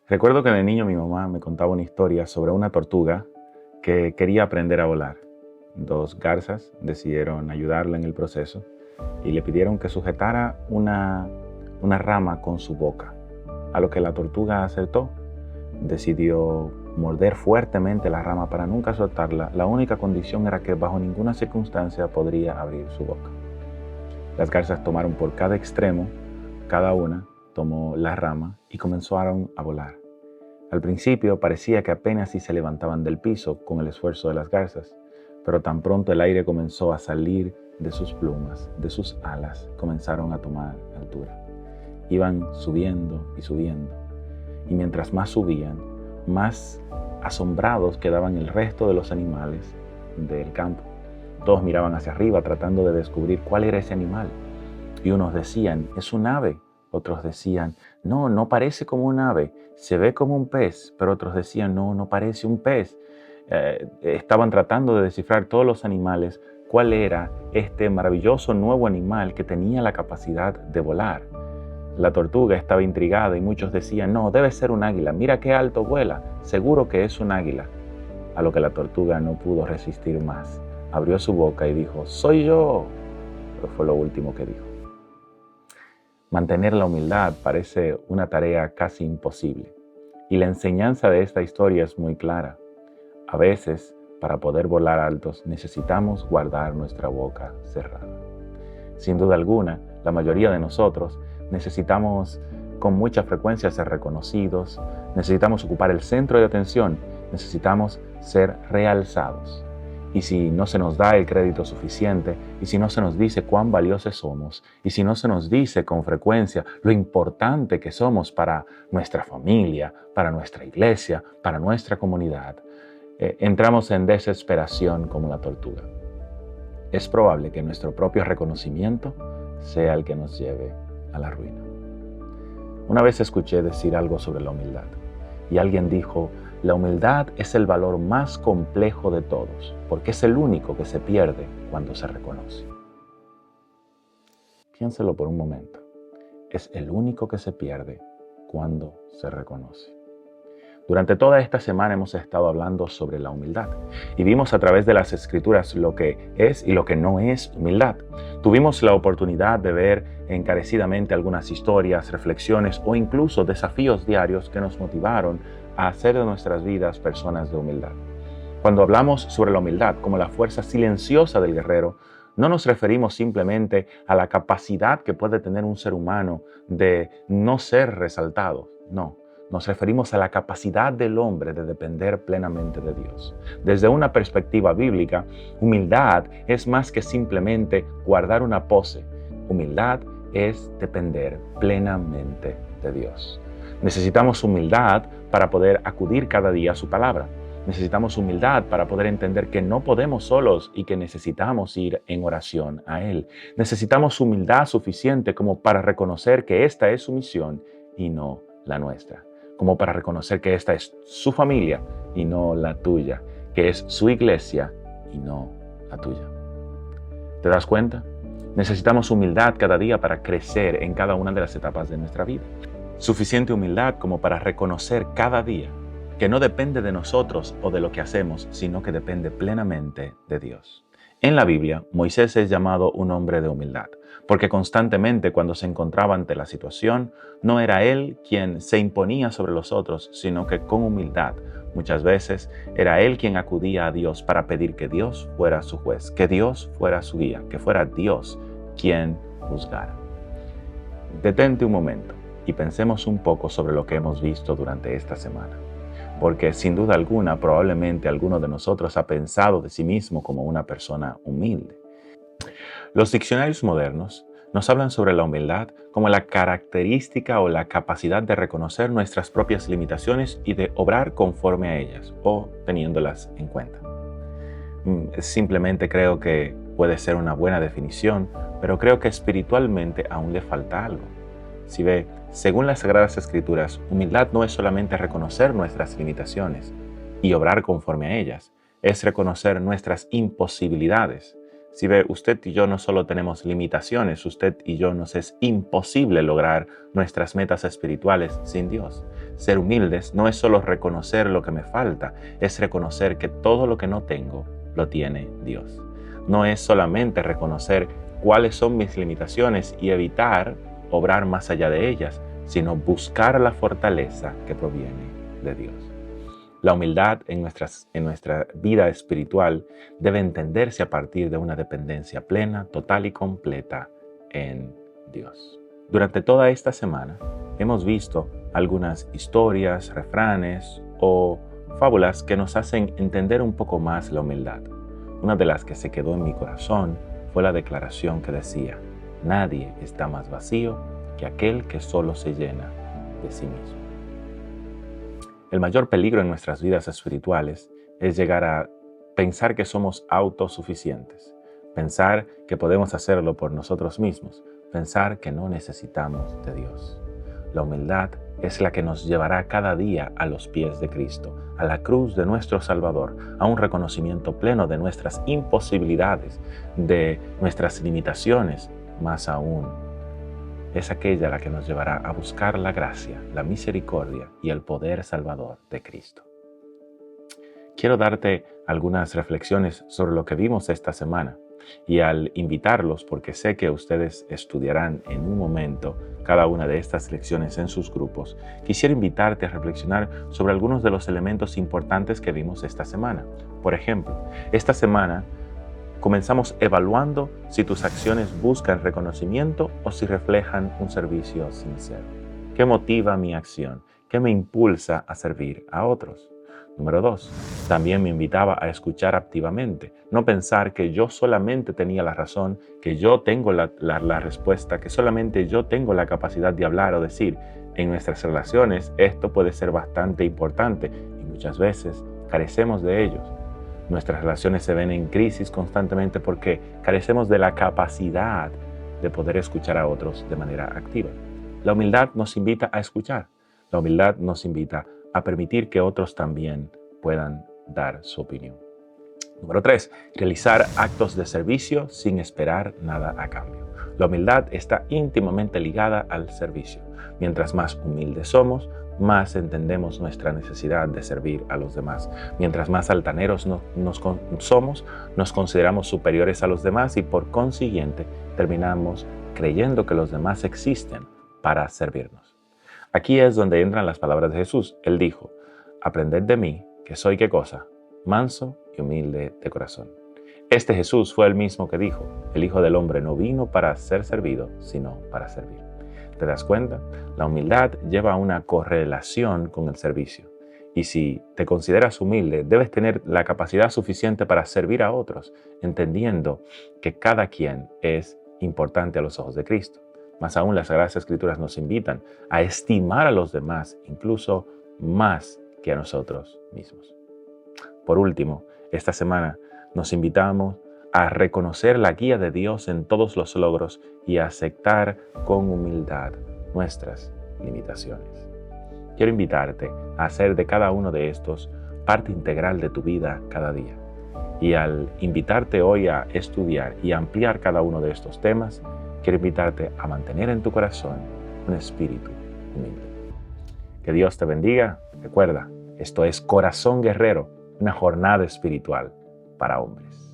Recuerdo que de niño mi mamá me contaba una historia sobre una tortuga que quería aprender a volar. Dos garzas decidieron ayudarla en el proceso y le pidieron que sujetara una rama con su boca, a lo que la tortuga aceptó. Decidió morder fuertemente la rama para nunca soltarla. La única condición era que bajo ninguna circunstancia podría abrir su boca. Las garzas tomaron por cada extremo, cada una tomó la rama y comenzaron a volar. Al principio parecía que apenas si se levantaban del piso con el esfuerzo de las garzas, pero tan pronto el aire comenzó a salir de sus plumas, de sus alas, comenzaron a tomar altura. Iban subiendo y subiendo, y mientras más subían, más asombrados quedaban el resto de los animales del campo. Todos miraban hacia arriba tratando de descubrir cuál era ese animal, y unos decían, es un ave. Otros decían, no parece como un ave, se ve como un pez. Pero otros decían, no parece un pez. Estaban tratando de descifrar todos los animales cuál era este maravilloso nuevo animal que tenía la capacidad de volar. La tortuga estaba intrigada y muchos decían, no, debe ser un águila, mira qué alto vuela, seguro que es un águila. A lo que la tortuga no pudo resistir más. Abrió su boca y dijo, soy yo. Pero fue lo último que dijo. Mantener la humildad parece una tarea casi imposible, y la enseñanza de esta historia es muy clara. A veces, para poder volar altos, necesitamos guardar nuestra boca cerrada. Sin duda alguna, la mayoría de nosotros necesitamos con mucha frecuencia ser reconocidos, necesitamos ocupar el centro de atención, necesitamos ser realzados. Y si no se nos da el crédito suficiente, y si no se nos dice cuán valiosos somos, y si no se nos dice con frecuencia lo importante que somos para nuestra familia, para nuestra iglesia, para nuestra comunidad, entramos en desesperación como la tortuga. Es probable que nuestro propio reconocimiento sea el que nos lleve a la ruina. Una vez escuché decir algo sobre la humildad, y alguien dijo, la humildad es el valor más complejo de todos, porque es el único que se pierde cuando se reconoce. Piénselo por un momento. Es el único que se pierde cuando se reconoce. Durante toda esta semana hemos estado hablando sobre la humildad y vimos a través de las Escrituras lo que es y lo que no es humildad. Tuvimos la oportunidad de ver encarecidamente algunas historias, reflexiones o incluso desafíos diarios que nos motivaron a hacer de nuestras vidas personas de humildad. Cuando hablamos sobre la humildad como la fuerza silenciosa del guerrero, no nos referimos simplemente a la capacidad que puede tener un ser humano de no ser resaltado, no. Nos referimos a la capacidad del hombre de depender plenamente de Dios. Desde una perspectiva bíblica, humildad es más que simplemente guardar una pose. Humildad es depender plenamente de Dios. Necesitamos humildad para poder acudir cada día a su palabra. Necesitamos humildad para poder entender que no podemos solos y que necesitamos ir en oración a Él. Necesitamos humildad suficiente como para reconocer que esta es su misión y no la nuestra. Como para reconocer que esta es su familia y no la tuya, que es su iglesia y no la tuya. ¿Te das cuenta? Necesitamos humildad cada día para crecer en cada una de las etapas de nuestra vida. Suficiente humildad como para reconocer cada día que no depende de nosotros o de lo que hacemos, sino que depende plenamente de Dios. En la Biblia, Moisés es llamado un hombre de humildad, porque constantemente cuando se encontraba ante la situación, no era él quien se imponía sobre los otros, sino que con humildad, muchas veces, era él quien acudía a Dios para pedir que Dios fuera su juez, que Dios fuera su guía, que fuera Dios quien juzgara. Detente un momento y pensemos un poco sobre lo que hemos visto durante esta semana. Porque sin duda alguna, probablemente alguno de nosotros ha pensado de sí mismo como una persona humilde. Los diccionarios modernos nos hablan sobre la humildad como la característica o la capacidad de reconocer nuestras propias limitaciones y de obrar conforme a ellas o teniéndolas en cuenta. Simplemente creo que puede ser una buena definición, pero creo que espiritualmente aún le falta algo. Si ve, según las Sagradas Escrituras, humildad no es solamente reconocer nuestras limitaciones y obrar conforme a ellas, es reconocer nuestras imposibilidades, Si ve, usted y yo no solo tenemos limitaciones, usted y yo nos es imposible lograr nuestras metas espirituales sin Dios. Ser humildes no es solo reconocer lo que me falta, es reconocer que todo lo que no tengo lo tiene Dios. No es solamente reconocer cuáles son mis limitaciones y evitar obrar más allá de ellas, sino buscar la fortaleza que proviene de Dios. La humildad en nuestra vida espiritual debe entenderse a partir de una dependencia plena, total y completa en Dios. Durante toda esta semana hemos visto algunas historias, refranes o fábulas que nos hacen entender un poco más la humildad. Una de las que se quedó en mi corazón fue la declaración que decía: nadie está más vacío que aquel que solo se llena de sí mismo. El mayor peligro en nuestras vidas espirituales es llegar a pensar que somos autosuficientes, pensar que podemos hacerlo por nosotros mismos, pensar que no necesitamos de Dios. La humildad es la que nos llevará cada día a los pies de Cristo, a la cruz de nuestro Salvador, a un reconocimiento pleno de nuestras imposibilidades, de nuestras limitaciones, más aún. Es aquella la que nos llevará a buscar la gracia, la misericordia y el poder salvador de Cristo. Quiero darte algunas reflexiones sobre lo que vimos esta semana y al invitarlos, porque sé que ustedes estudiarán en un momento cada una de estas lecciones en sus grupos, quisiera invitarte a reflexionar sobre algunos de los elementos importantes que vimos esta semana. Por ejemplo, esta semana comenzamos evaluando si tus acciones buscan reconocimiento o si reflejan un servicio sincero. ¿Qué motiva mi acción? ¿Qué me impulsa a servir a otros? Número 2. También me invitaba a escuchar activamente, no pensar que yo solamente tenía la razón, que yo tengo la respuesta, que solamente yo tengo la capacidad de hablar o decir. En nuestras relaciones esto puede ser bastante importante y muchas veces carecemos de ellos. Nuestras relaciones se ven en crisis constantemente porque carecemos de la capacidad de poder escuchar a otros de manera activa. La humildad nos invita a escuchar. La humildad nos invita a permitir que otros también puedan dar su opinión. Número 3. Realizar actos de servicio sin esperar nada a cambio. La humildad está íntimamente ligada al servicio. Mientras más humildes somos, más entendemos nuestra necesidad de servir a los demás. Mientras más altaneros somos, nos consideramos superiores a los demás y por consiguiente terminamos creyendo que los demás existen para servirnos. Aquí es donde entran las palabras de Jesús. Él dijo: aprended de mí, que soy ¿qué cosa? Manso y humilde de corazón. Este Jesús fue el mismo que dijo: el Hijo del Hombre no vino para ser servido, sino para servir. ¿Te das cuenta? La humildad lleva una correlación con el servicio. Y si te consideras humilde, debes tener la capacidad suficiente para servir a otros, entendiendo que cada quien es importante a los ojos de Cristo. Más aún, las Sagradas Escrituras nos invitan a estimar a los demás, incluso más que a nosotros mismos. Por último, esta semana nos invitamos a reconocer la guía de Dios en todos los logros y a aceptar con humildad nuestras limitaciones. Quiero invitarte a hacer de cada uno de estos parte integral de tu vida cada día. Y al invitarte hoy a estudiar y ampliar cada uno de estos temas, quiero invitarte a mantener en tu corazón un espíritu humilde. Que Dios te bendiga. Recuerda, esto es Corazón Guerrero, una jornada espiritual para hombres.